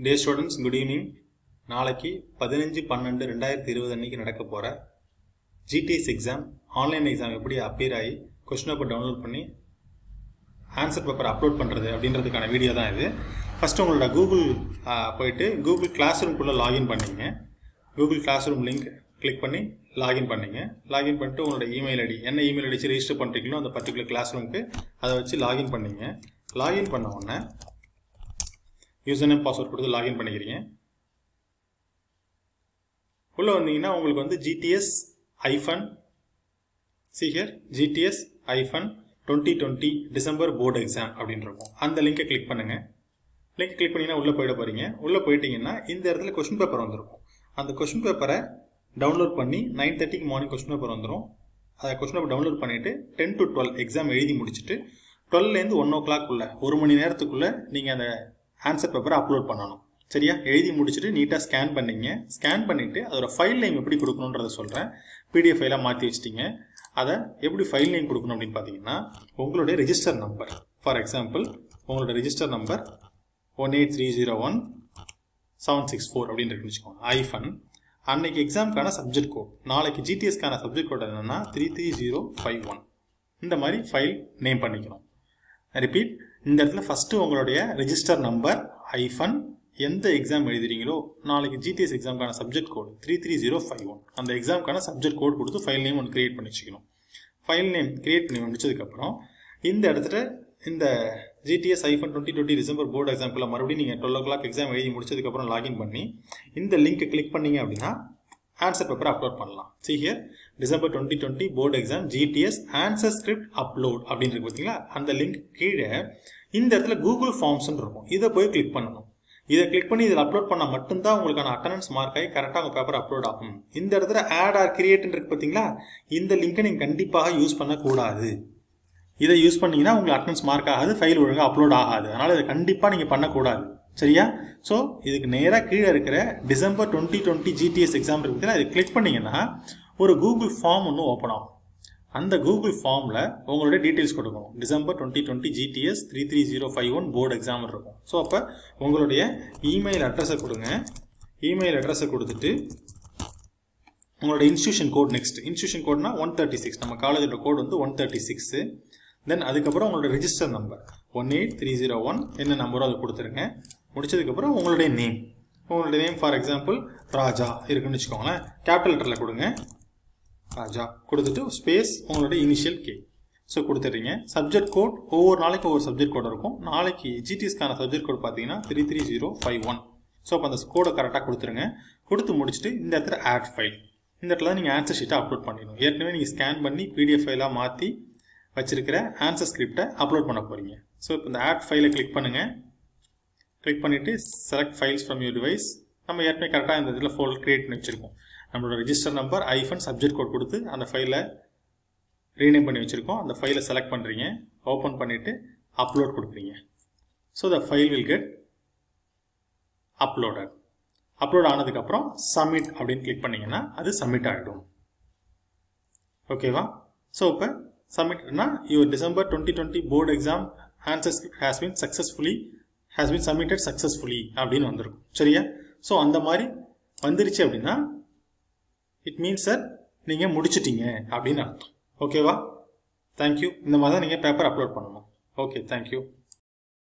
Dear students, good evening. நாளைக்கு 15/12/2020 அன்னைக்கு நடக்க போற GTS எக்ஸாம் ஆன்லைன் எக்ஸாம் எப்படி அப்பியர் ஆகி क्वेश्चन பேப்பர் டவுன்லோட் பண்ணி ஆன்சர் பேப்பர் அப்லோட் பண்றது அப்படின்றதுக்கான வீடியோ தான் இது. ஃபர்ஸ்ட் உங்களோட கூகுள் போய்ட்டு கூகுள் கிளாஸ் ரூம் குள்ள லாகின் பண்ணீங்க. Google Classroom link click பண்ணி லாகின் பண்ணீங்க. லாகின் பண்ணிட்டு உங்களோட இமெயில் ஐடி என்ன இமெயில் ஐடி வச்சு ரெஜிஸ்டர் பண்றீங்களோ அந்த பர்టిక్యులர் கிளாஸ் ரூமுக்கு அதை வச்சு லாகின் பண்ணீங்க. லாகின் பண்ண உடனே யூசர் நேம் பாஸ்வேர்ட் கொடுத்து லாகின் பண்ணிக்கிறீங்க. உள்ள வந்தீங்கன்னா உங்களுக்கு வந்து GTS-2020 டிசம்பர் போர்டு எக்ஸாம் அப்படின்னு இருக்கும். அந்த லிங்கை கிளிக் பண்ணுங்க. லிங்க் கிளிக் பண்ணீங்கன்னா உள்ள போயிட போறீங்க. உள்ள போயிட்டீங்கன்னா இந்த இடத்துல क्वेश्चन பேப்பர் வந்திருக்கும். அந்த क्वेश्चन பேப்பரை டவுன்லோட் பண்ணி 9:30 மார்னிங் क्वेश्चन பேப்பர் வந்துடும். அதை क्वेश्चन பேப்பர் டவுன்லோட் பண்ணிட்டு 10 to 12 எக்ஸாம் எழுதி முடிச்சுட்டு 12லேருந்து 1 o'clock உள்ள ஒரு மணி நேரத்துக்குள்ள நீங்க அந்த ஆன்சர் பேப்பரை அப்லோட் பண்ணணும். சரியா? எழுதி முடிச்சுட்டு நீட்டாக ஸ்கேன் பண்ணீங்க. ஸ்கேன் பண்ணிட்டு அதோட ஃபைல் நேம் எப்படி கொடுக்கணுன்றதை சொல்கிறேன். PDF ஃபைலாக மாற்றி வச்சிட்டிங்க. அதை எப்படி ஃபைல் நேம் கொடுக்கணும் அப்படின்னு பார்த்தீங்கன்னா உங்களுடைய ரெஜிஸ்டர் நம்பர், ஃபார் எக்ஸாம்பிள் உங்களோட ரெஜிஸ்டர் நம்பர் 18301-764 அப்படின்னு இருக்குன்னு வச்சுக்கோங்க. ஐஃபன் அன்னைக்கு எக்ஸாமுக்கான சப்ஜெக்ட் கோட், நாளைக்கு GTSக்கான சப்ஜெக்ட் கோட் என்னன்னா 33051. இந்த மாதிரி ஃபைல் நேம் பண்ணிக்கணும். ரிப்பீட், இந்த இடத்துல ஃபர்ஸ்ட் உங்களுடைய ரெஜிஸ்டர் நம்பர் ஐஃபன் எந்த எக்ஸாம் எழுதுறீங்களோ நாளைக்கு GTS எக்ஸாமுக்கான சப்ஜெக்ட் கோட் 33051 அந்த எக்ஸாமுக்கான சப்ஜெக்ட் கோட் கொடுத்து ஃபைல் நேம் ஒன்று கிரியேட் பண்ணி வச்சுக்கணும். ஃபைல் நேம் கிரியேட் பண்ணி முடிச்சதுக்கப்புறம் இந்த இடத்துல இந்த GTS-2020 டிசம்பர் போர்டு எக்ஸாம்குள்ள மறுபடியும் நீங்கள் 12 o'clock எக்ஸாம் எழுதி முடிச்சதுக்கப்புறம் லாகின் பண்ணி இந்த லிங்கை கிளிக் பண்ணீங்க அப்படின்னா ஆன்சர் பேப்பர் அப்லோட் பண்ணலாம். See here, December 2020 board exam GTS answer script upload அப்படின்னு இருக்கு பார்த்தீங்களா? அந்த லிங்க் கீழே இந்த இடத்துல கூகுள் ஃபார்ம்ஸ் இருக்கும். இதை போய் கிளிக் பண்ணணும். இதை கிளிக் பண்ணி இதில் அப்லோட் பண்ணால் மட்டும்தான் உங்களுக்கான அட்டண்டன்ஸ் மார்க் ஆகி கரெக்டாக உங்கள் பேப்பர் அப்லோட் ஆகும். இந்த இடத்துல ஆட் ஆர் கிரியேட் இருக்கு பார்த்தீங்களா? இந்த லிங்கை நீங்கள் கண்டிப்பாக யூஸ் பண்ணக்கூடாது. இதை யூஸ் பண்ணீங்கன்னா உங்களுக்கு அட்டண்டன்ஸ் மார்க் ஆகாது, ஃபைல் ஒழுங்காக அப்லோட் ஆகாது. அதனால் இதை கண்டிப்பாக நீங்கள் பண்ணக்கூடாது. சரியா? ஸோ இதுக்கு நேராக கீழே இருக்கிற டிசம்பர் 2020 GTS எக்ஸாம் இருக்குது, அதை கிளிக் பண்ணீங்கன்னா ஒரு கூகுள் ஃபார்ம் ஒன்று ஓப்பன் ஆகும். அந்த கூகுள் ஃபார்மில் உங்களுடைய டீட்டெயில்ஸ் கொடுக்கணும். டிசம்பர் 2020 GTS 33051 போர்டு எக்ஸாம் இருக்கும். ஸோ அப்போ உங்களுடைய இமெயில் அட்ரஸை கொடுங்க. இமெயில் அட்ரஸை கொடுத்துட்டு உங்களோட இன்ஸ்டியூஷன் கோட், நெக்ஸ்ட் இன்ஸ்டியூஷன் கோட்னா 136, நம்ம காலேஜோட கோட் வந்து 136. தென் அதுக்கப்புறம் உங்களோட ரெஜிஸ்டர் நம்பர் 18301 என்ன நம்பரோ அதை கொடுத்துருங்க. முடிச்சதுக்கப்புறம் உங்களுடைய நேம், ஃபார் எக்ஸாம்பிள் ராஜா இருக்குன்னு வச்சுக்கோங்களேன். கேபிட்டல் லெட்டரில் கொடுங்க, ராஜா கொடுத்துட்டு ஸ்பேஸ் உங்களுடைய இனிஷியல் கே. ஸோ கொடுத்துட்றீங்க. சப்ஜெக்ட் கோட் ஒவ்வொரு நாளைக்கு ஒவ்வொரு சப்ஜெக்ட் கோட் இருக்கும். நாளைக்கு GTSக்கான சப்ஜெக்ட் கோட் பார்த்தீங்கன்னா 33051. ஸோ அப்போ அந்த கோடை கரெக்டாக கொடுத்துருங்க. கொடுத்து முடிச்சுட்டு இந்த இடத்துல ஆட் ஃபைல், இந்த இடத்துல நீங்கள் ஆன்சர் ஷீட்டை அப்லோட் பண்ணிடணும். ஏற்கனவே நீங்கள் ஸ்கேன் பண்ணி PDF ஃபைலாக மாற்றி வச்சிருக்கிற ஆன்சர் ஸ்கிரிப்டை அப்லோட் பண்ண போகிறீங்க. ஸோ இப்போ இந்த ஆட் ஃபைலை கிளிக் பண்ணுங்கள். கிளிக் பண்ணிவிட்டு select files from your device. நம்ம ஏற்கனவே கரெக்டாக இந்த இதில் ஃபோல்டர் கிரியேட் பண்ணி வச்சுருக்கோம். நம்மளோட ரெஜிஸ்டர் நம்பர் ஐஃபன் சப்ஜெக்ட் கோட் கொடுத்து அந்த ஃபைலை ரீநேம் பண்ணி வச்சுருக்கோம். அந்த ஃபைலை செலக்ட் பண்ணுறீங்க, ஓப்பன் பண்ணிவிட்டு அப்லோட் கொடுக்குறீங்க. So the file will get uploaded. Upload ஆனதுக்கப்புறம் சப்மிட் அப்படின்னு கிளிக் பண்ணிங்கன்னா அது சப்மிட் ஆகிடும். ஓகேவா? ஸோ இப்போ சப்மிட்னா your December 2020 board exam answer script has been submitted successfully அப்படின்னு வந்திருக்கும். சரியா? ஸோ அந்த மாதிரி வந்துருச்சு அப்படின்னா இட் மீன்ஸ் சார் நீங்கள் முடிச்சிட்டீங்க அப்படின்னு அர்த்தம். ஓகேவா? தேங்க்யூ. இந்த மாதிரி தான் நீங்கள் பேப்பர் அப்லோட் பண்ணணும். Okay, thank you.